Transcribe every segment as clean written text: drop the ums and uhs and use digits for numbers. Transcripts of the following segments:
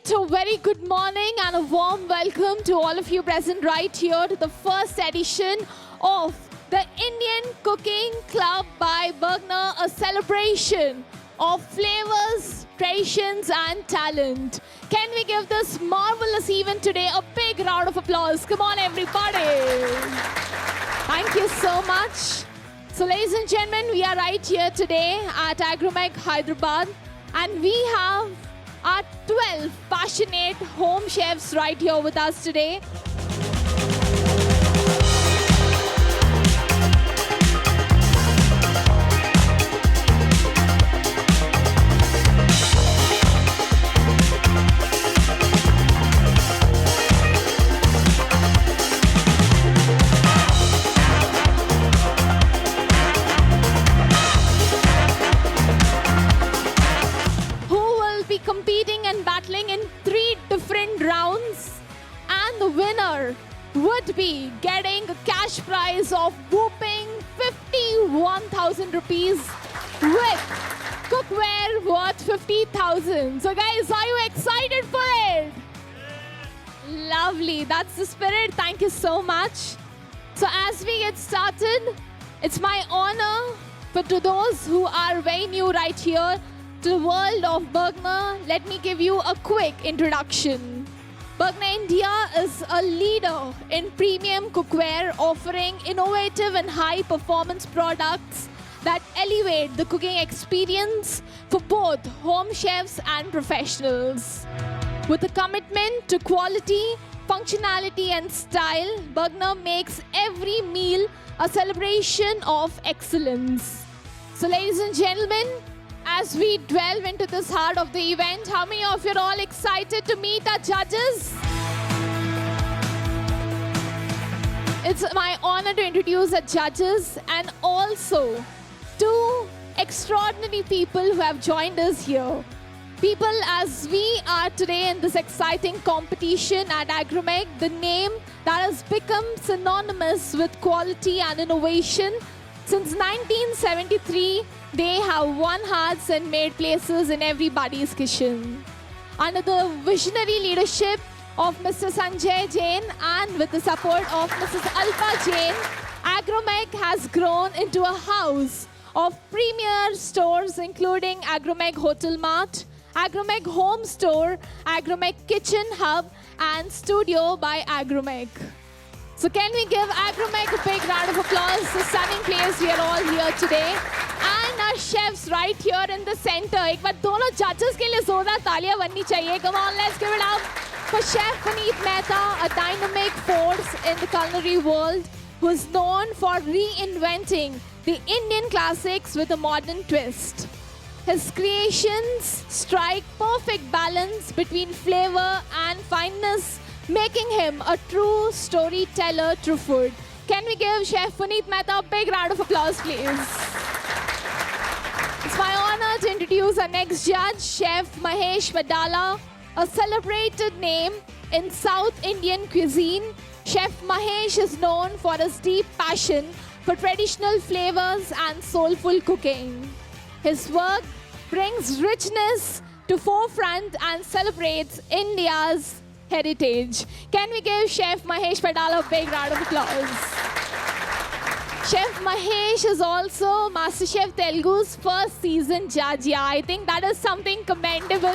right, a very good morning and a warm welcome to all of you present right here to the first edition of the Indian Cooking Club by Bergner, a celebration of flavors, traditions and talent. Can we give this marvelous event today a big round of applause? Come on everybody. Thank you so much. So ladies and gentlemen, we are right here today at Agromech Hyderabad and we have our 12 passionate home chefs right here with us today. Competing and battling in 3 different rounds, and the winner would be getting a cash prize of whooping 51,000 rupees with cookware worth 50,000. So guys, are you excited for it? Lovely, that's the spirit. Thank you so much. So as we get started, it's my honor, but to those who are very new right here to the world of Bergner, let me give you a quick introduction. Bergner India is a leader in premium cookware, offering innovative and high-performance products that elevate the cooking experience for both home chefs and professionals. With a commitment to quality, functionality and style, Bergner makes every meal a celebration of excellence. So ladies and gentlemen, as we delve into this heart of the event, how many of you are all excited to meet our judges? It's my honor to introduce our judges and also 2 extraordinary people who have joined us here. People as we are today in this exciting competition at Agromech, the name that has become synonymous with quality and innovation. Since 1973, they have won hearts and made places in everybody's kitchen. Under the visionary leadership of Mr. Sanjay Jain and with the support of Mrs. Alpa Jain, Agromech has grown into a house of premier stores including Agromech Hotel Mart, Agromech Home Store, Agromech Kitchen Hub and Studio by Agromech. So can we give Agromech a big round of applause? The stunning place we are all here today. And our chefs right here in the center. एक बार दोनों judges के लिए जोरदार तालियां बननी चाहिए. Come on, let's give it up for Chef Puneet Mehta, a dynamic force in the culinary world who is known for reinventing the Indian classics with a modern twist. His creations strike perfect balance between flavor and fineness, making him a true storyteller through food. Can we give Chef Puneet Mehta a big round of applause, please? It's my honor to introduce our next judge, Chef Mahesh Vadala, a celebrated name in South Indian cuisine. Chef Mahesh is known for his deep passion for traditional flavors and soulful cooking. His work brings richness to forefront and celebrates India's heritage. Can we give Chef Mahesh Vadala a big round of applause? Chef Mahesh is also MasterChef Telugu's first season judge. Yeah, I think that is something commendable.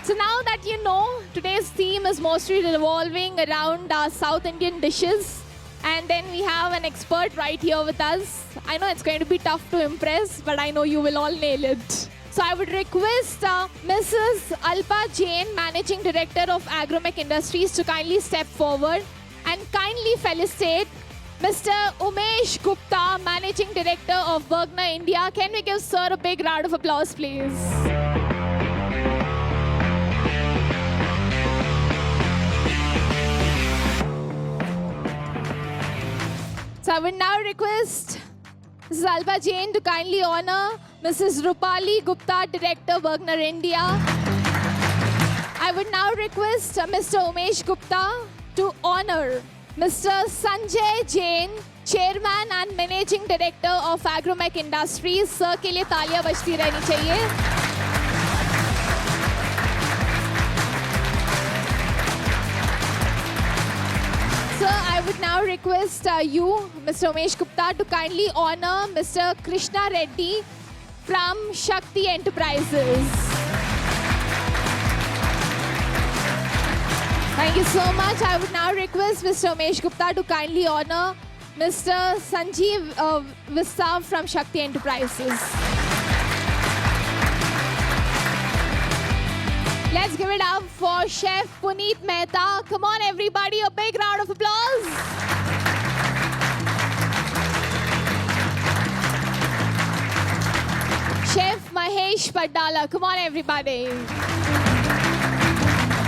So now that you know, today's theme is mostly revolving around our South Indian dishes. And then we have an expert right here with us. I know it's going to be tough to impress, but I know you will all nail it. So I would request Mrs. Alpa Jain, Managing Director of Agromech Industries, to kindly step forward and kindly felicitate Mr. Umesh Gupta, Managing Director of Bergner India. Can we give sir a big round of applause, please? So I would now request Mrs. Alpa Jain to kindly honor Mrs. Rupali Gupta, Director, Bergner India. I would now request Mr. Umesh Gupta to honor Mr. Sanjay Jain, Chairman and Managing Director of Agromech Industries. Sir के लिए तालियां बजती रहनी चाहिए. I would now request you, Mr. Umesh Gupta, to kindly honor Mr. Krishna Reddy from Shakti Enterprises. Thank you so much. I would now request Mr. Umesh Gupta to kindly honor Mr. Sanjeev Vista from Shakti Enterprises. Let's give it up for Chef Puneet Mehta. Come on, everybody, a big round of applause. Chef Mahesh Padala. Come on, everybody.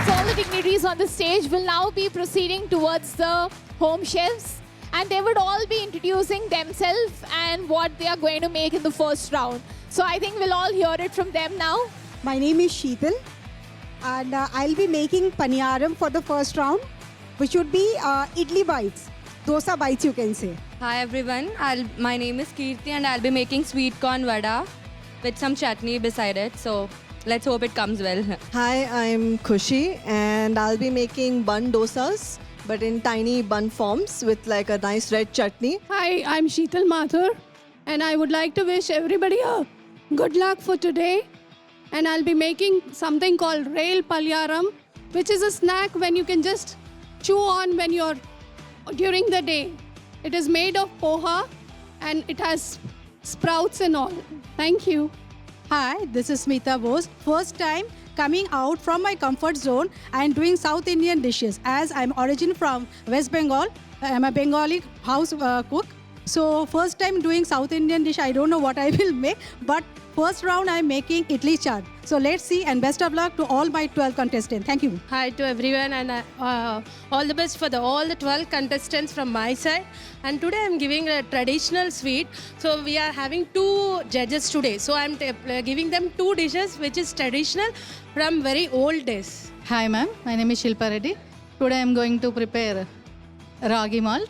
So all the dignitaries on the stage will now be proceeding towards the home chefs, and they would all be introducing themselves and what they are going to make in the first round. So I think we'll all hear it from them now. My name is Sheetal, and I'll be making paniyaram for the first round, which would be idli bites, dosa bites you can say. Hi everyone, my name is Kirti and I'll be making sweet corn vada with some chutney beside it. So let's hope it comes well. Hi, I'm Khushi and I'll be making bun dosas but in tiny bun forms with like a nice red chutney. Hi, I'm Sheetal Mathur and I would like to wish everybody a good luck for today. And I'll be making something called Rail Palyaram, which is a snack when you can just chew on when you're during the day. It is made of poha and it has sprouts and all. Thank you. Hi, this is Smita Bose. First time coming out from my comfort zone and doing South Indian dishes. As I'm origin from West Bengal, I'm a Bengali house cook. So first time doing South Indian dish, I don't know what I will make, but first round I'm making idli chaat. So let's see, and best of luck to all my 12 contestants. Thank you. Hi to everyone, and all the best for all the 12 contestants from my side. And today I'm giving a traditional sweet. So we are having 2 judges today. So I'm giving them 2 dishes which is traditional from very old days. Hi ma'am, my name is Shilpa Reddy. Today I am going to prepare ragi malt,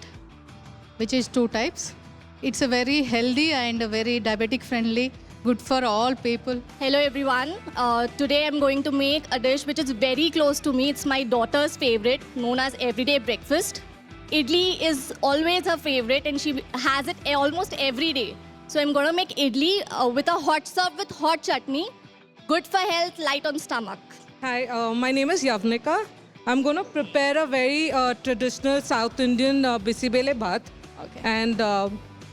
which is 2 types. It's a very healthy and a very diabetic friendly, good for all people. Hello everyone. Today I'm going to make a dish which is very close to me. It's my daughter's favorite, known as everyday breakfast. Idli is always her favorite and she has it almost every day. So I'm going to make idli with a hot serve with hot chutney. Good for health, light on stomach. Hi, my name is Yavnika. I'm going to prepare a very traditional South Indian bisibele bhat. Okay. And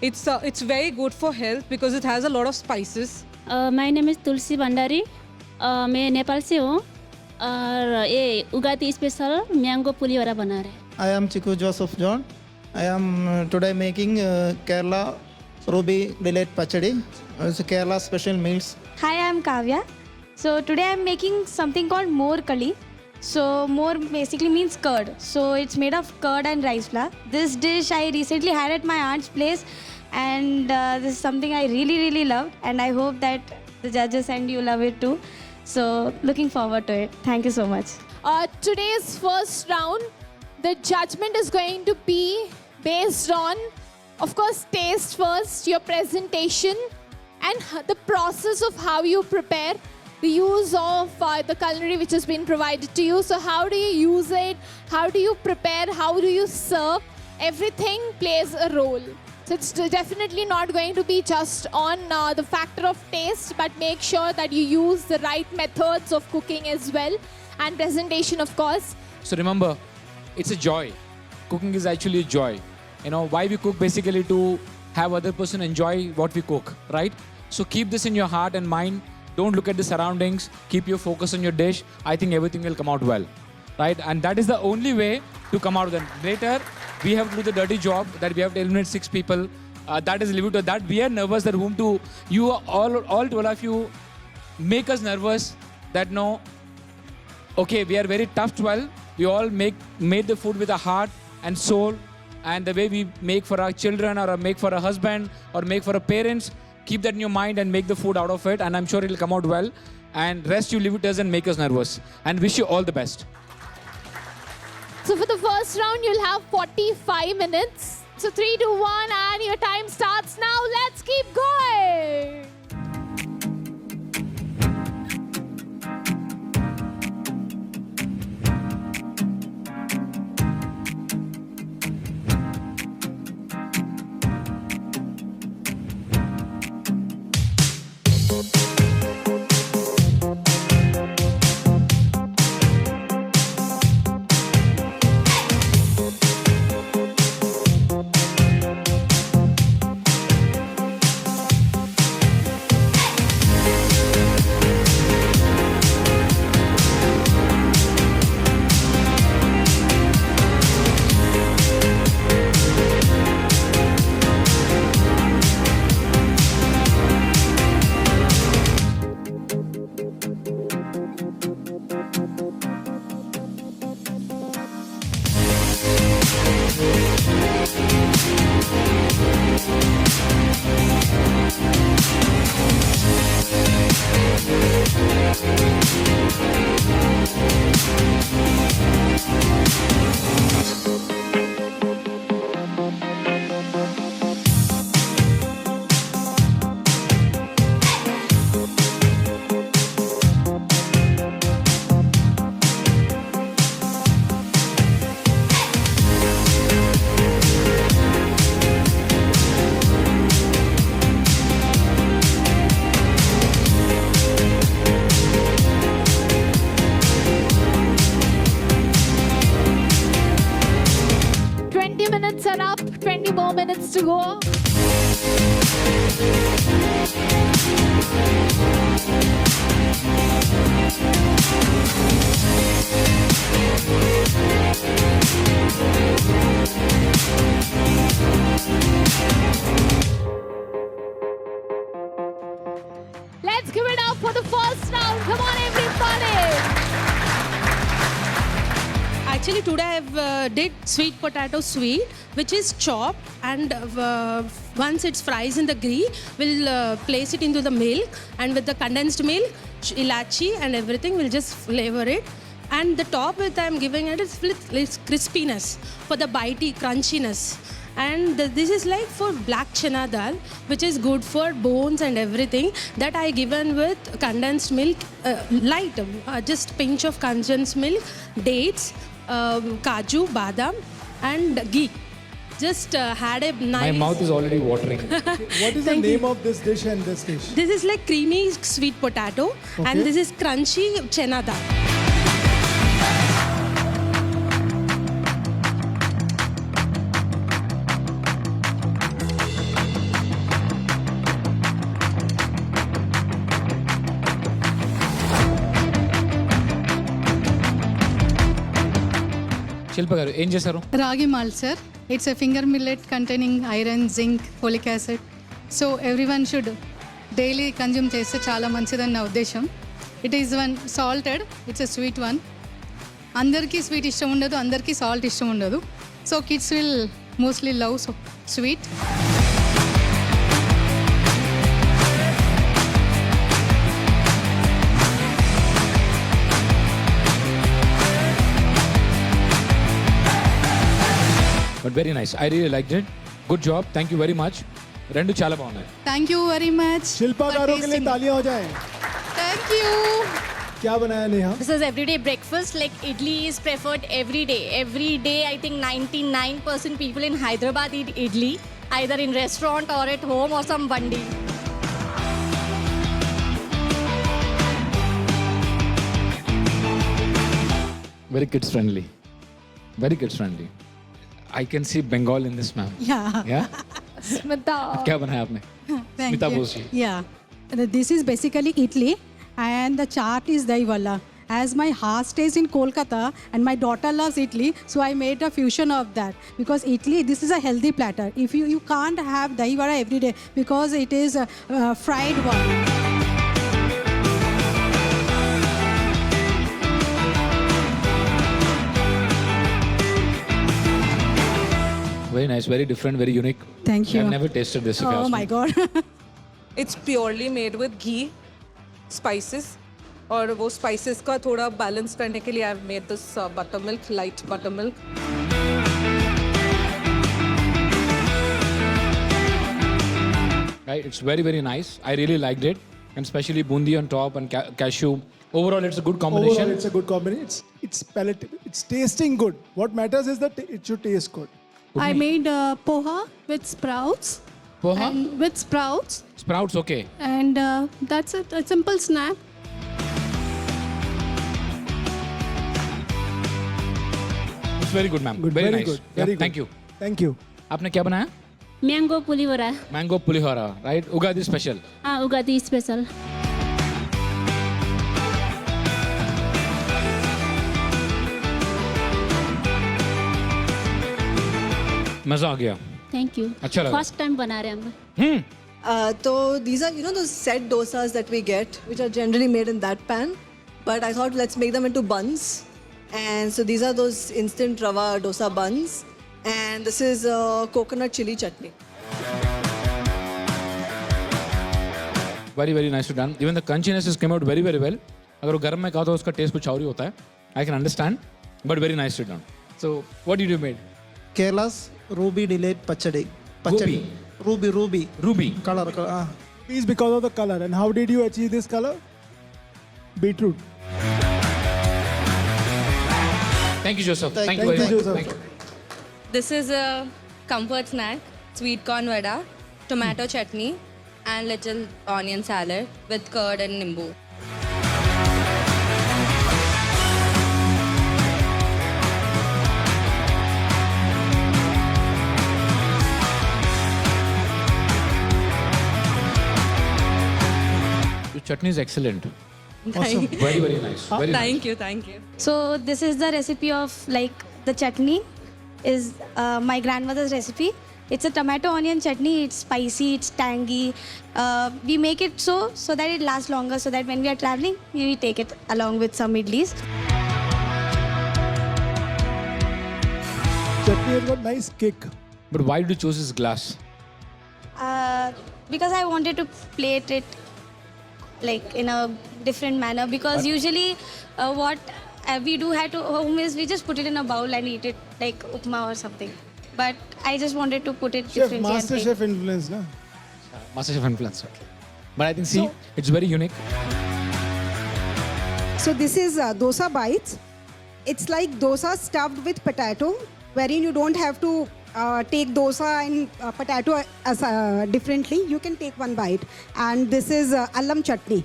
it's very good for health because it has a lot of spices. My name is Tulsi Bandari. मैं नेपाल से हूँ और ये उगाती special mango पुलियोरा बना रहे हैं. I am Chiku Joseph John. I am today making Kerala Ruby Delayed Pachadi. It's a Kerala special meals. Hi, I'm Kavya. So today I'm making something called More Kali. So more basically means curd. So it's made of curd and rice flour. This dish I recently had at my aunt's place, and this is something I really loved, and I hope that the judges and you love it too. So looking forward to it. Thank you so much. Today's first round, the judgment is going to be based on, of course, taste first, your presentation, and the process of how you prepare, the use of the culinary which has been provided to you. So how do you use it? How do you prepare? How do you serve? Everything plays a role. So it's definitely not going to be just on the factor of taste, but make sure that you use the right methods of cooking as well, and presentation, of course. So remember, it's a joy. Cooking is actually a joy. You know, why we cook basically to have other person enjoy what we cook, right? So keep this in your heart and mind. Don't look at the surroundings. Keep your focus on your dish. I think everything will come out well, right? And that is the only way to come out of it. Later, we have to do the dirty job that we have to eliminate 6 people. That is limited to that. We are nervous that whom to, you all 12 of you make us nervous that no, okay, we are very tough 12. We all made the food with a heart and soul, and the way we make for our children or make for a husband or make for our parents, keep that in your mind and make the food out of it, and I'm sure it'll come out well. And rest you leave it doesn't make us nervous. And wish you all the best. So for the first round, you'll have 45 minutes. So 3, 2, 1, and your time starts now. Let's keep going. seconds to go. Let's give it up for the first round. Come on, everybody. Actually, today I've did sweet potato sweet, which is chopped, and once it's fries in the ghee, we'll place it into the milk, and with the condensed milk, ilachi and everything, we'll just flavor it. And the top that I'm giving it is crispiness for the bitey crunchiness. And this is like for black chana dal, which is good for bones and everything. That I given with condensed milk, light, just pinch of condensed milk, dates, kaju, badam, and ghee. Just had a nice. My mouth is already watering. What is the name of this dish and this dish? This is like creamy sweet potato, and this is crunchy chana dal. శిల్ప గారు ఏం చేశారు? Ragi malt, sir. It's a finger millet containing iron, zinc, folic acid. So everyone should daily consume చేస్తే చాలా మంచిదని నా ఉద్దేశం. It is one salted. It's a sweet one. అందరికీ sweet ఇష్టం ఉండదు, అందరికీ సాల్ట్ ఇష్టం ఉండదు. So kids will mostly love sweet. But very nice. I really liked it. Good job. Thank you very much. రెండు చాలా బాగున్నాయి. Thank you very much. Shilpa गारों के लिए तालियां हो जाएं. Thank you. क्या बनाया Neha? This is everyday breakfast. Like idli is preferred every day. Every day, I think 99% people in Hyderabad eat idli, either in restaurant or at home or some bandi. Very kids friendly. Very kids friendly. I can see Bengal in this, ma'am. Yeah. Yeah? Smita. क्या बनाया आपने? Thank Smita you. Bose ji. Yeah. This is basically idli, and the chaat is dahi wala. As my heart stays in Kolkata and my daughter loves idli, so I made a fusion of that. Because idli, this is a healthy platter. If you can't have dahi vada every day because it is a fried one. Very nice, very different, very unique. Thank you. I've never tasted this. if you Oh ask my me. God. It's purely made with ghee, spices, और वो spices का थोड़ा balance करने के लिए I've made this buttermilk, light buttermilk. Right, it's very, very nice. I really liked it. And especially bundi on top and cashew. Overall, it's a good combination. Overall, it's a good combination. It's palatable. It's tasting good. What matters is that it should taste good. I made poha with sprouts. Poha? And with sprouts. Sprouts, okay. And that's it. A simple snack. It's very good, ma'am. Good, very very nice. good, Yeah, very thank good. you. Thank you. आपने क्या बनाया? Mango pulivara. Mango pulihora, right? Ugadi special. Ugadi special. मजा आ गया. Thank you. अच्छा लगा. First time बना रहे हैं हम. So these are, those set dosas that we get, which are generally made in that pan. But I thought let's make them into buns. And so these are those instant rava dosa buns. And this is coconut chili chutney. Very, very nicely done. Even the crunchiness came out very, very well. अगर वो गर्म में कहा तो उसका test कुछ और ही होता है. I can understand, but very nicely done. So what did you made? Kerala's Ruby Delight Pachadi. Ruby. Color. It's because of the color. And how did you achieve this color? Beetroot. Thank you, Joseph. Thank you Thank very you, much. Joseph. Thank you. This is a comfort snack, sweet corn vada, tomato chutney, and little onion salad with curd and nimbu. chutney is excellent. Thank Very, very nice. Very nice. Thank you. So this is the recipe of like the chutney is my grandmother's recipe. It's a tomato onion chutney. It's spicy, it's tangy. We make it so that it lasts longer, so that when we are traveling, we take it along with some idlis. Chutney has got nice kick. But why did you choose this glass? Because I wanted to plate it like in a different manner. Because usually what we do at home is we just put it in a bowl and eat it like upma or something. But I just wanted to put it Chef, differently. master chef influence, na? Masterchef influence. Okay. But I think, see, it's very unique. So this is dosa bites. It's like dosa stuffed with potato, wherein you don't have to take dosa and potato as differently. You can take one bite. And this is allam chutney.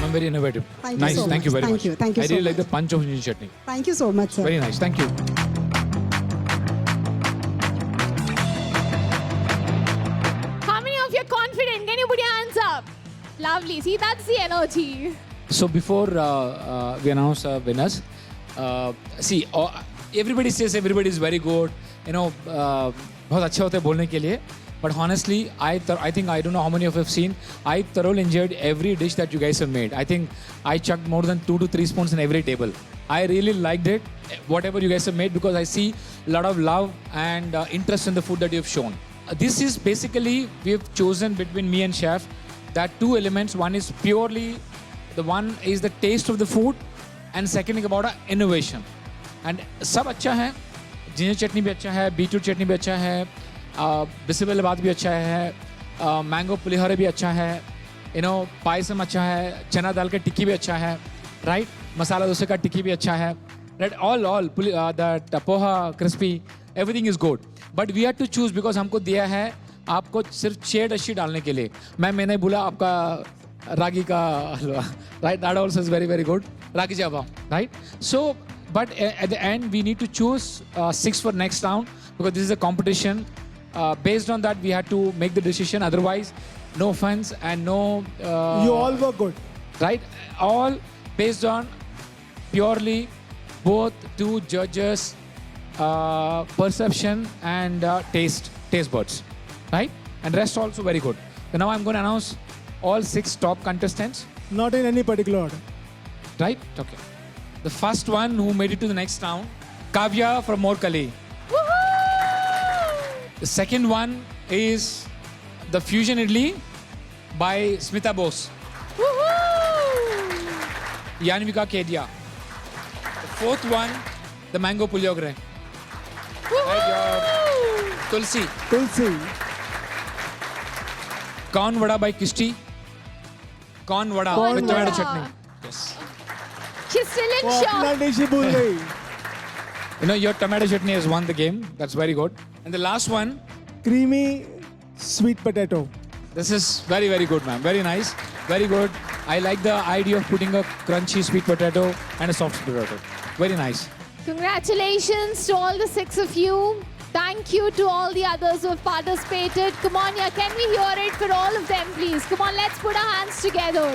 I'm very innovative. Thank you nice. so Thank you much. very Thank much. you. Thank you I so really like much. the punch of ginger chutney. Thank you so much, sir. Very nice. Thank you. How many of you are confident? Can you put your hands up? Lovely. See, that's the energy. So before we announce winners, see, everybody says everybody is very good. You know, बहुत अच्छे होते हैं बोलने के लिए. But honestly, I think I don't know how many of you have seen. I thoroughly enjoyed every dish that you guys have made. I think I chucked more than 2 to 3 spoons in every table. I really liked it, whatever you guys have made, because I see a lot of love and interest in the food that you have shown. This is basically, we have chosen between me and chef that 2 elements. One is purely, the one is the taste of the food, and second is about innovation. And सब अच्छा है, ginger चटनी भी अच्छा है, beetroot चटनी भी अच्छा है, बिस्मिल्लाहबाद भी अच्छा है, मैंगो पुलिहोरा भी अच्छा है, पायसम अच्छा है, चना दाल का टिक्की भी अच्छा है, राइट, मसाला डोसे का टिक्की भी अच्छा है, right, all the poha crispy, everything is good. But we had to choose because हमको दिया है आपको सिर्फ 6 डिश डालने के लिए. मैंने बोला आपका रागी का हलवा, right, that also is very, very good, ragi Java, right. So but at the end we need to choose 6 for next round, because this is a competition. Based on that we had to make the decision, otherwise no offense and no You all were good. right, all based on purely both 2 judges perception and taste buds, right, and rest also very good. So now I'm going to announce all 6 top contestants. Not in any particular order. Right? Okay. The first one who made it to the next round, Kavya from Morkali. The second one is the Fusion Idli by Smita Bose. Yanvika Kedia. The fourth one, the Mango Puliogre. Right, your Tulsi. Corn Vada by Kishti. Corn Vada Corn with tomato vada. chutney. Yes. She's still in वो अपना shock. Dish ही भूल गई. Your tomato chutney has won the game. That's very good. And the last one, Creamy sweet potato. this is very, very good, ma'am. Very nice. Very good. I like the idea of putting a crunchy sweet potato and a soft potato. Very nice. Congratulations to all the 6 of you. Thank you to all the others who have participated. Come on, yeah, can we hear it for all of them, please? Come on, let's put our hands together.